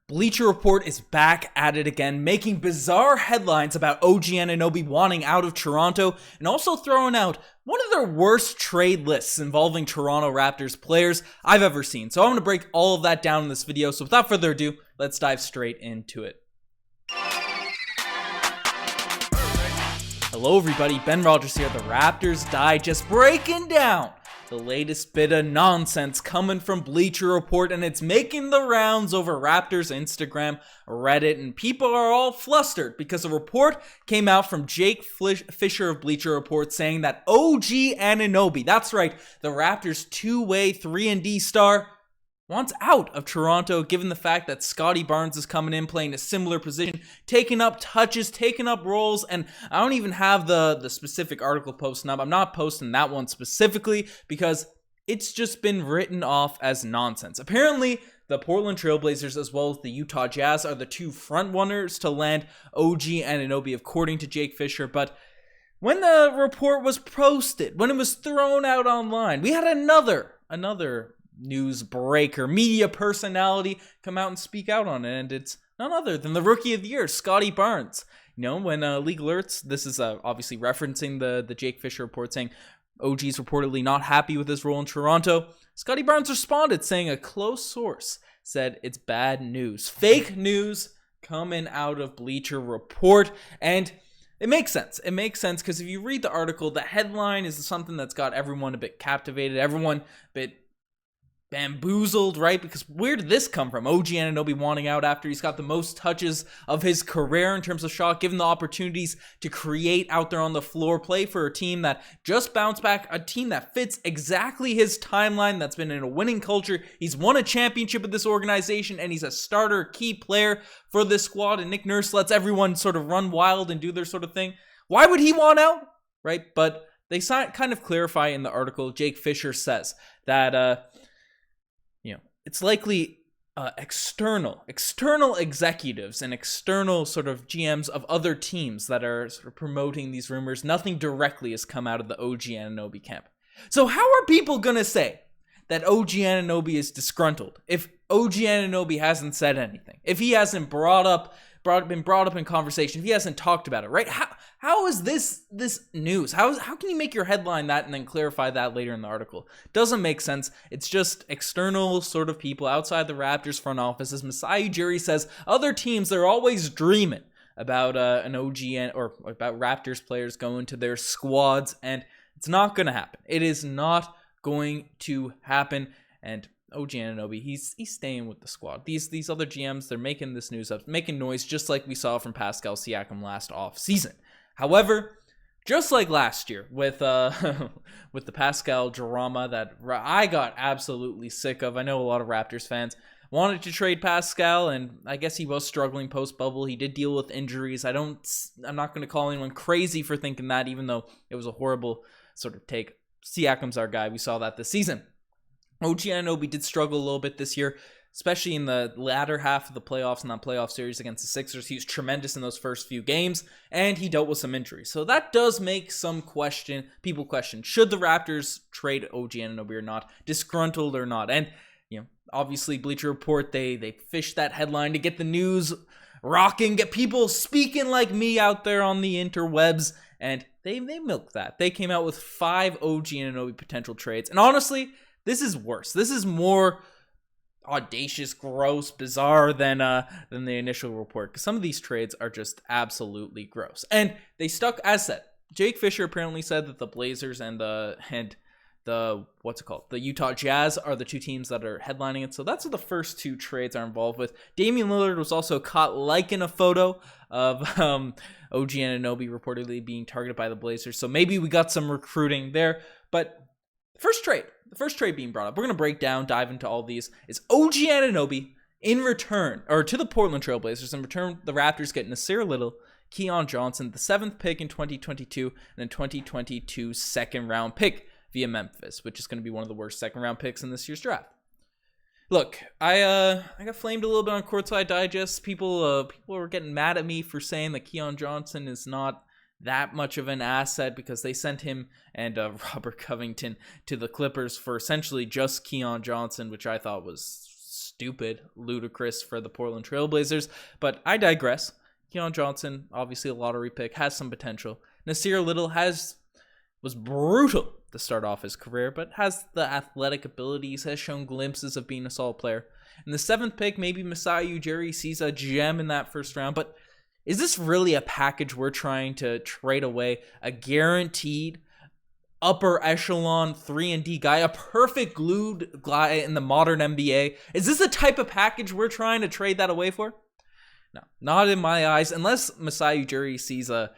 Bleacher Report is back at it again, making bizarre headlines about OG Anunoby wanting out of Toronto, and also throwing out one of their worst trade lists involving Toronto Raptors players I've ever seen. So I'm going to break all of that down in this video, so without further ado, let's dive straight into it. Hello everybody, Ben Rogers here, the Raptors Digest, breaking down the latest bit of nonsense coming from Bleacher Report, and it's making the rounds over Raptors Instagram, Reddit, and people are all flustered because a report came out from Jake Fisher of Bleacher Report saying that OG Anunoby, that's right, the Raptors two-way 3-and-D star, wants out of Toronto, given the fact that Scottie Barnes is coming in, playing a similar position, taking up touches, taking up roles, and I don't even have the specific article posting up. I'm not posting that one specifically because it's just been written off as nonsense. Apparently, the Portland Trail Blazers as well as the Utah Jazz are the two front runners to land OG Anunoby, according to Jake Fisher, but when the report was posted, when it was thrown out online, we had another news breaker, media personality come out and speak out on it, and it's none other than the Rookie of the Year, Scottie Barnes. You know, when League Alerts, this is obviously referencing the Jake Fisher report saying OG's reportedly not happy with his role in Toronto. Scottie Barnes responded saying a close source said it's bad news. Fake news coming out of Bleacher Report, and it makes sense. It makes sense because if you read the article, the headline is something that's got everyone a bit captivated, everyone a bit bamboozled, right? Because where did this come from? OG Anunoby wanting out after he's got the most touches of his career in terms of shot, given the opportunities to create out there on the floor, play for a team that just bounced back, a team that fits exactly his timeline, that's been in a winning culture. He's won a championship with this organization, and he's a starter, key player for this squad, and Nick Nurse lets everyone sort of run wild and do their sort of thing. Why would he want out, right? But they kind of clarify in the article. Jake Fisher says that it's likely external executives and external sort of GMs of other teams that are sort of promoting these rumors. Nothing directly has come out of the OG Anunoby camp. So how are people going to say that OG Anunoby is disgruntled if OG Anunoby hasn't said anything? If he hasn't been brought up in conversation, if he hasn't talked about it, right? How is this news? How can you make your headline that and then clarify that later in the article? Doesn't make sense. It's just external sort of people outside the Raptors front office. As Masai Ujiri says, other teams, they're always dreaming about an OG or about Raptors players going to their squads, and it's not going to happen. It is not going to happen, and OG Anunoby, he's staying with the squad. These other GMs, they're making this news up, making noise, just like we saw from Pascal Siakam last off season. However, just like last year with the Pascal drama that I got absolutely sick of. I know a lot of Raptors fans wanted to trade Pascal, and I guess he was struggling post-bubble. He did deal with injuries. I'm not going to call anyone crazy for thinking that, even though it was a horrible sort of take. Siakam's our guy. We saw that this season. OG Anunoby did struggle a little bit this year, especially in the latter half of the playoffs and that playoff series against the Sixers. He was tremendous in those first few games, and he dealt with some injuries. So that does make people question, should the Raptors trade OG Anunoby or not, disgruntled or not? And, obviously Bleacher Report, they fished that headline to get the news rocking, get people speaking like me out there on the interwebs, and they milked that. They came out with 5 OG Anunoby potential trades, and honestly, this is worse. This is more audacious, gross, bizarre than the initial report, because some of these trades are just absolutely gross. And they stuck, as said. Jake Fisher apparently said that the Blazers and the Utah Jazz are the two teams that are headlining it. So that's what the first 2 trades are involved with. Damian Lillard was also caught liking a photo of OG Anunoby reportedly being targeted by the Blazers. So maybe we got some recruiting there. But the first trade being brought up, we're going to dive into all these, is OG Anunoby in return, or to the Portland Trail Blazers. In return, the Raptors get Nasir Little, Keon Johnson, the 7th pick in 2022, and a 2022 second-round pick via Memphis, which is going to be one of the worst second-round picks in this year's draft. Look, I got flamed a little bit on Courtside Digest. People were getting mad at me for saying that Keon Johnson is not that much of an asset because they sent him and Robert Covington to the Clippers for essentially just Keon Johnson, which I thought was stupid, ludicrous for the Portland Trailblazers. But I digress. Keon Johnson, obviously a lottery pick, has some potential. Nasir Little was brutal to start off his career, but has the athletic abilities, has shown glimpses of being a solid player. In the 7th pick, maybe Masai Ujiri sees a gem in that first round, but is this really a package we're trying to trade away? A guaranteed upper echelon 3-and-D guy, a perfect glued guy in the modern NBA? Is this the type of package we're trying to trade that away for? No, not in my eyes, unless Masai Ujiri sees a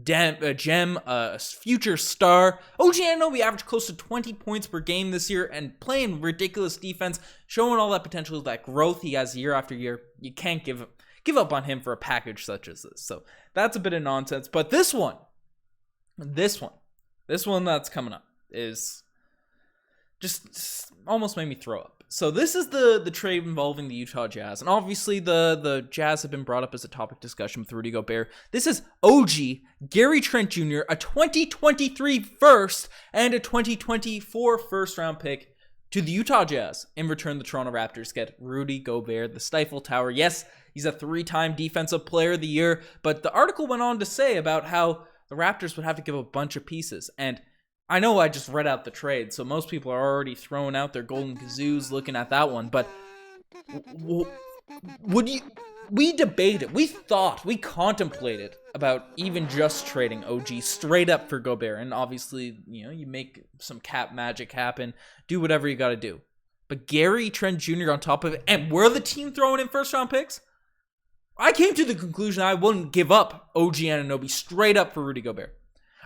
gem, a future star. OG Anunoby averaged close to 20 points per game this year and playing ridiculous defense, showing all that potential, that growth he has year after year. You can't give up on him for a package such as this. So that's a bit of nonsense. But this one that's coming up is just almost made me throw up. So this is the trade involving the Utah Jazz. And obviously the Jazz have been brought up as a topic discussion with Rudy Gobert. This is OG Gary Trent Jr., a 2023 first and a 2024 first round pick to the Utah Jazz. In return, the Toronto Raptors get Rudy Gobert, the Stifle Tower. Yes, he's a 3-time Defensive Player of the Year, but the article went on to say about how the Raptors would have to give a bunch of pieces. And I know I just read out the trade, so most people are already throwing out their golden kazoos looking at that one, but we debated, we contemplated about even just trading OG straight up for Gobert, and obviously, you make some cap magic happen, do whatever you gotta do. But Gary Trent Jr. on top of it, and we're the team throwing in first round picks? I came to the conclusion I wouldn't give up OG Anunoby straight up for Rudy Gobert.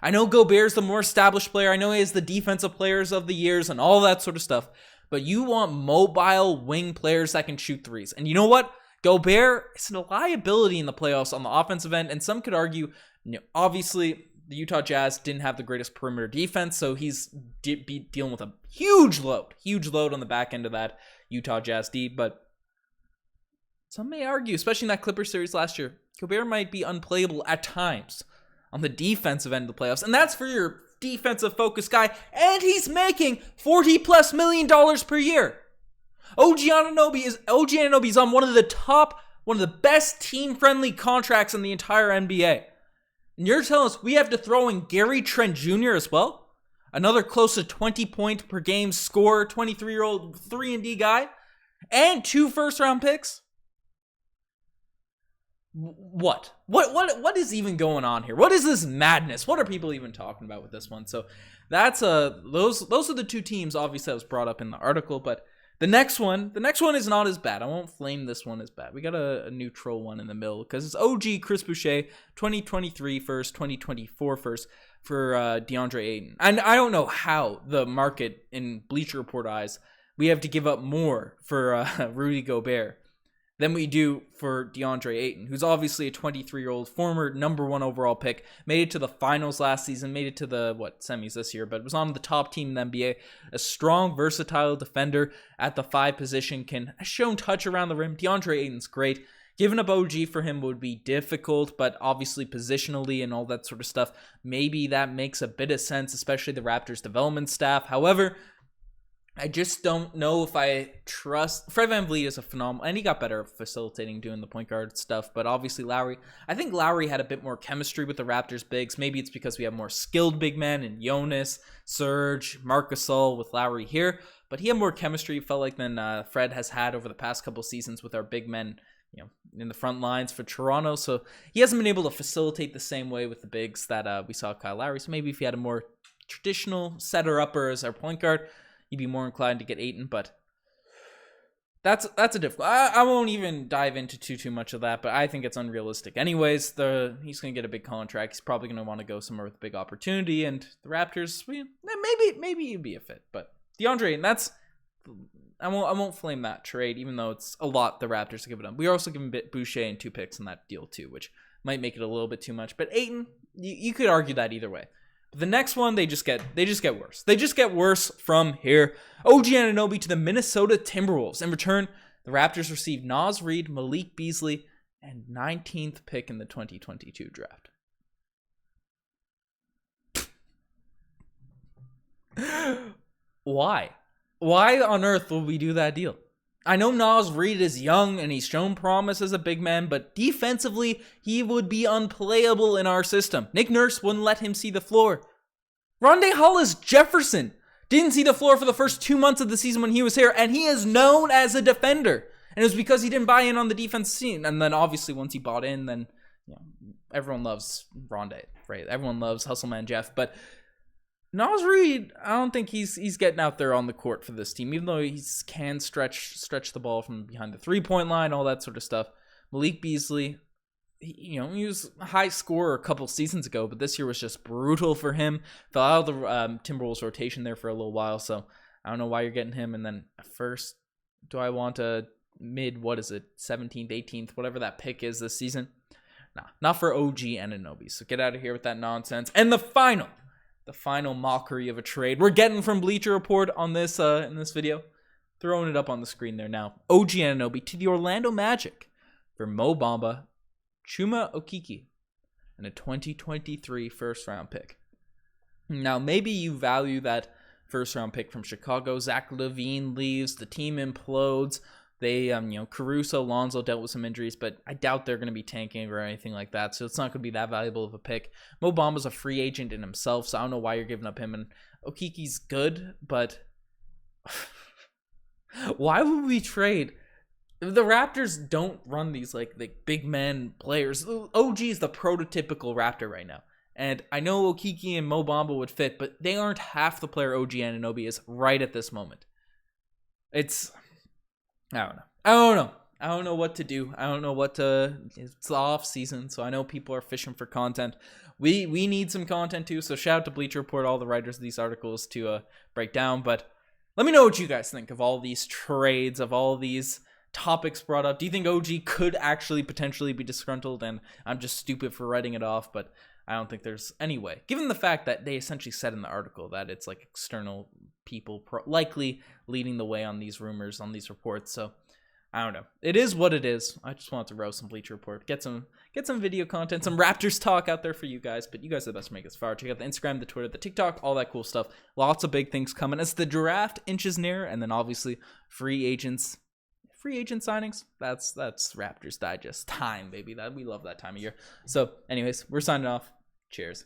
I know Gobert's the more established player. I know he has the defensive players of the years and all that sort of stuff. But you want mobile wing players that can shoot threes. And you know what? Gobert is a liability in the playoffs on the offensive end. And some could argue, obviously, the Utah Jazz didn't have the greatest perimeter defense. So he's dealing with a huge load on the back end of that Utah Jazz D. But some may argue, especially in that Clippers series last year, Gobert might be unplayable at times on the defensive end of the playoffs. And that's for your defensive focused guy. And he's making $40+ million per year. OG Anunoby is on one of the best team-friendly contracts in the entire NBA. And you're telling us we have to throw in Gary Trent Jr. as well? Another close to 20 point per game scorer, 23-year-old 3-and-D guy, and 2 first-round picks? What is even going on here? What is this madness? What are people even talking about with this one? So that's those are the 2 teams obviously that was brought up in the article, but the next one is not as bad. I won't flame this one as bad. We got a neutral one in the middle because it's OG Chris Boucher, 2023 first, 2024 first for DeAndre Ayton. And I don't know how the market in Bleacher Report eyes we have to give up more for Rudy Gobert than we do for DeAndre Ayton, who's obviously a 23-year-old former number 1 overall pick, made it to the finals last season, made it to the semis this year, but was on the top team in the NBA, a strong, versatile defender at the 5 position, has shown touch around the rim. DeAndre Ayton's great. Giving up OG for him would be difficult, but obviously positionally and all that sort of stuff, maybe that makes a bit of sense, especially the Raptors development staff. However, I just don't know if I trust... Fred VanVleet is a phenomenal... And he got better at facilitating, doing the point guard stuff. But obviously Lowry... I think Lowry had a bit more chemistry with the Raptors bigs. Maybe it's because we have more skilled big men in Jonas, Serge, Marc Gasol with Lowry here. But he had more chemistry, felt like, than Fred has had over the past couple seasons with our big men, in the front lines for Toronto. So he hasn't been able to facilitate the same way with the bigs that we saw Kyle Lowry. So maybe if he had a more traditional setter-upper as our point guard, he'd be more inclined to get Ayton, but that's a difficult. I won't even dive into too much of that, but I think it's unrealistic. Anyways, he's going to get a big contract. He's probably going to want to go somewhere with a big opportunity, and the Raptors, maybe he'd be a fit. But DeAndre Ayton, I won't flame that trade, even though it's a lot the Raptors to give it up. We are also giving Boucher and 2 picks in that deal too, which might make it a little bit too much. But Ayton, you could argue that either way. The next one, they just get worse. They just get worse from here. OG Anunoby to the Minnesota Timberwolves. In return, the Raptors receive Naz Reid, Malik Beasley, and 19th pick in the 2022 draft. Why? Why on earth will we do that deal? I know Naz Reid is young and he's shown promise as a big man, but defensively, he would be unplayable in our system. Nick Nurse wouldn't let him see the floor. Rondae Hollis-Jefferson didn't see the floor for the first 2 months of the season when he was here, and he is known as a defender. And it was because he didn't buy in on the defense scene. And then obviously once he bought in, then everyone loves Rondae, right? Everyone loves Hustle Man Jeff, but Naz Reid, I don't think he's getting out there on the court for this team, even though he can stretch the ball from behind the 3-point line, all that sort of stuff. Malik Beasley, he was a high scorer a couple seasons ago, but this year was just brutal for him. Fell out of the Timberwolves rotation there for a little while, so I don't know why you're getting him. And then first, do I want a mid, 17th, 18th, whatever that pick is this season? Nah, not for OG Anunoby. So get out of here with that nonsense. And the final mockery of a trade we're getting from Bleacher Report on this in this video. Throwing it up on the screen there now. OG Anunoby to the Orlando Magic for Mo Bamba, Chuma Okeke, and a 2023 first-round pick. Now, maybe you value that first-round pick from Chicago. Zach LaVine leaves. The team implodes. They, Caruso, Lonzo dealt with some injuries, but I doubt they're going to be tanking or anything like that, so it's not going to be that valuable of a pick. Mo Bamba's a free agent in himself, so I don't know why you're giving up him. And Okeke's good, but why would we trade? The Raptors don't run these like big man players. OG is the prototypical Raptor right now. And I know Okeke and Mo Bamba would fit, but they aren't half the player OG Anunoby is right at this moment. I don't know what to do. It's the off season, so I know people are fishing for content. We need some content too, so shout out to Bleacher Report, all the writers of these articles to break down. But let me know what you guys think of all these trades, of all these topics brought up. Do you think OG could actually potentially be disgruntled and I'm just stupid for writing it off? But I don't think there's any way, given the fact that they essentially said in the article that it's like external people likely leading the way on these rumors, on these reports. So I don't know. It is what it is. I just wanted to roast some Bleacher Report, get some video content, some Raptors talk out there for you guys. But you guys are the best to make us far. Check out the Instagram, the Twitter, the TikTok, all that cool stuff. Lots of big things coming as the draft inches near, and then obviously free agent signings. That's Raptors Digest time, baby. That we love that time of year. So anyways, we're signing off. Cheers.